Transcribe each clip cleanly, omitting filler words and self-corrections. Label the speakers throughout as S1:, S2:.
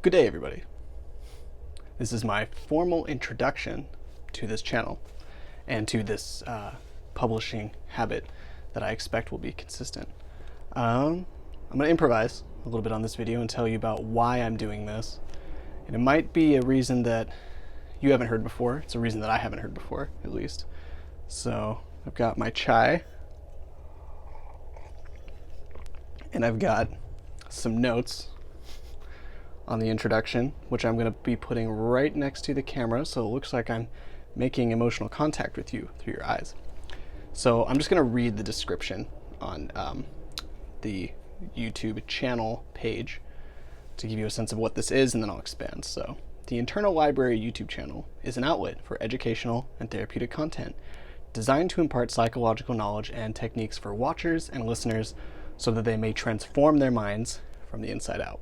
S1: Good day, everybody. This is my formal introduction to this channel and to this publishing habit that I expect will be consistent. I'm going to improvise a little bit on this video and tell you about why I'm doing this. And it might be a reason that you haven't heard before. It's a reason that I haven't heard before, at least. So I've got my chai, and I've got some notes on the introduction, which I'm going to be putting right next to the camera, so it looks like I'm making emotional contact with you through your eyes. So I'm just going to read the description on the YouTube channel page to give you a sense of what this is, and then I'll expand. So the Internal Library YouTube channel is an outlet for educational and therapeutic content designed to impart psychological knowledge and techniques for watchers and listeners so that they may transform their minds from the inside out.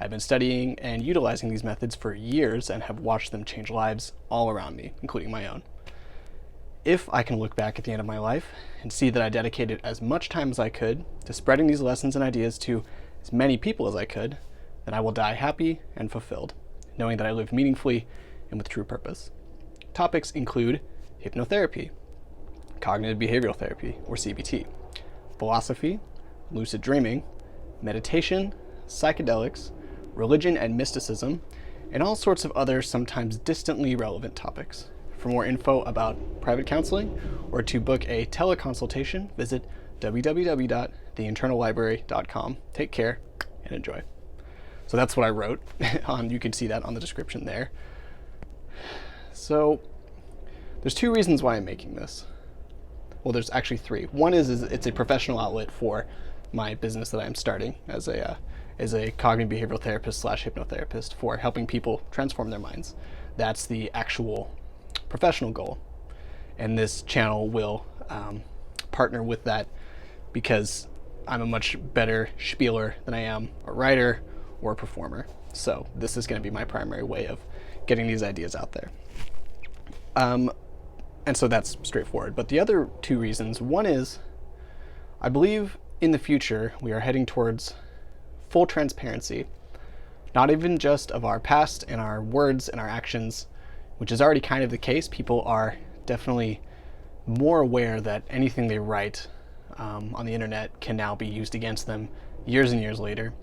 S1: I've been studying and utilizing these methods for years and have watched them change lives all around me, including my own. If I can look back at the end of my life and see that I dedicated as much time as I could to spreading these lessons and ideas to as many people as I could, then I will die happy and fulfilled, knowing that I lived meaningfully and with true purpose. Topics include hypnotherapy, cognitive behavioral therapy, or CBT, philosophy, lucid dreaming, meditation, psychedelics, religion and mysticism, and all sorts of other sometimes distantly relevant topics. For more info about private counseling or to book a teleconsultation, visit www.theinternallibrary.com. Take care and enjoy. So that's what I wrote. You can see that on the description there. So there's two reasons why I'm making this. Well, there's actually three. One is it's a professional outlet for my business that I'm starting as a cognitive behavioral therapist / hypnotherapist for helping people transform their minds. That's the actual professional goal. And this channel will partner with that because I'm a much better spieler than I am a writer or a performer. So this is going to be my primary way of getting these ideas out there. And so that's straightforward. But the other two reasons, one is I believe in the future we are heading towards full transparency, not even just of our past and our words and our actions, which is already kind of the case. People are definitely more aware that anything they write on the internet can now be used against them years and years later.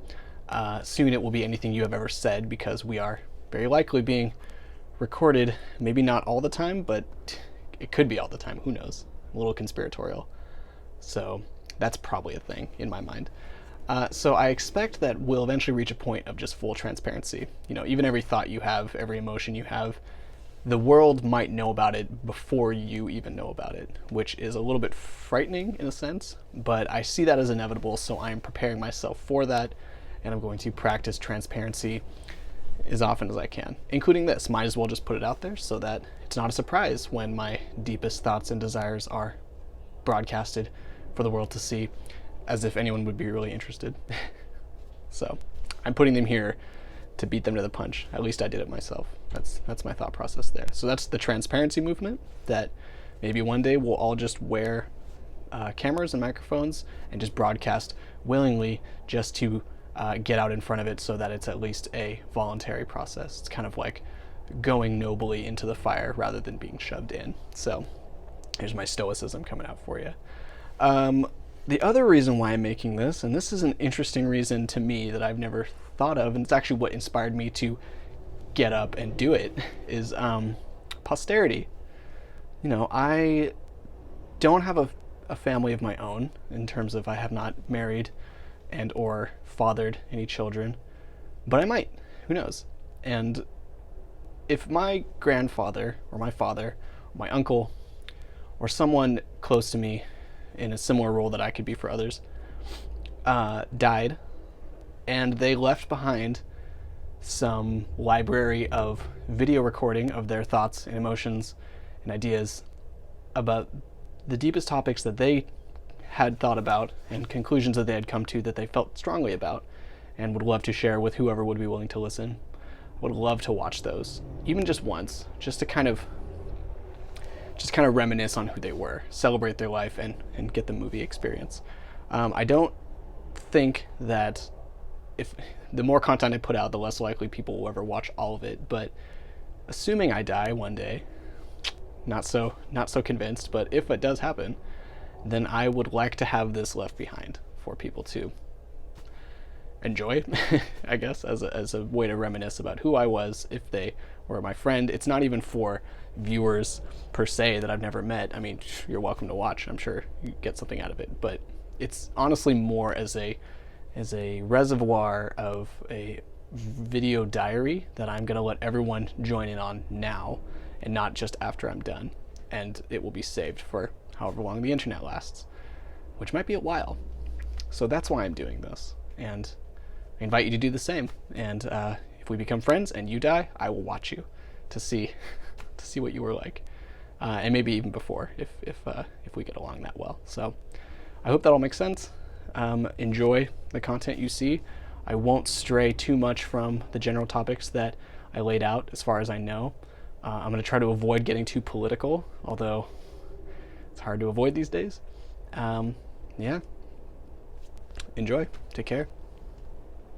S1: Soon it will be anything you have ever said, because we are very likely being recorded, maybe not all the time, but it could be all the time, who knows, a little conspiratorial. So that's probably a thing in my mind. So I expect that we'll eventually reach a point of just full transparency. You know, even every thought you have, every emotion you have, the world might know about it before you even know about it, which is a little bit frightening in a sense, but I see that as inevitable, so I am preparing myself for that, and I'm going to practice transparency as often as I can, including this. Might as well just put it out there so that it's not a surprise when my deepest thoughts and desires are broadcasted for the world to see, as if anyone would be really interested. So I'm putting them here to beat them to the punch. At least I did it myself. That's my thought process there. So that's the transparency movement, that maybe one day we'll all just wear cameras and microphones and just broadcast willingly, just to get out in front of it, so that it's at least a voluntary process. It's kind of like going nobly into the fire rather than being shoved in. So here's my stoicism coming out for you. The other reason why I'm making this, and this is an interesting reason to me that I've never thought of, and it's actually what inspired me to get up and do it, is posterity. You know, I don't have a family of my own, in terms of I have not married and or fathered any children, but I might, who knows. And if my grandfather or my father or my uncle or someone close to me in a similar role that I could be for others died, and they left behind some library of video recording of their thoughts and emotions and ideas about the deepest topics that they had thought about and conclusions that they had come to that they felt strongly about and would love to share with whoever would be willing to listen, would love to watch those, even just once, just to kind of reminisce on who they were, celebrate their life, and get the movie experience. I don't think that if the more content I put out, the less likely people will ever watch all of it. But assuming I die one day, not so convinced, but if it does happen, then I would like to have this left behind for people to enjoy, I guess, as a way to reminisce about who I was if they were my friend. It's not even for viewers per se that I've never met. I mean, you're welcome to watch. I'm sure you get something out of it, but it's honestly more as a reservoir of a video diary that I'm gonna let everyone join in on now, and not just after I'm done. And it will be saved for however long the internet lasts, which might be a while. So that's why I'm doing this, and I invite you to do the same. And if we become friends and you die, I will watch you to see what you were like, and maybe even before, if we get along that well. So I hope that all makes sense. Enjoy the content you see. I won't stray too much from the general topics that I laid out as far as I know. I'm going to try to avoid getting too political, although it's hard to avoid these days. Yeah. Enjoy. Take care.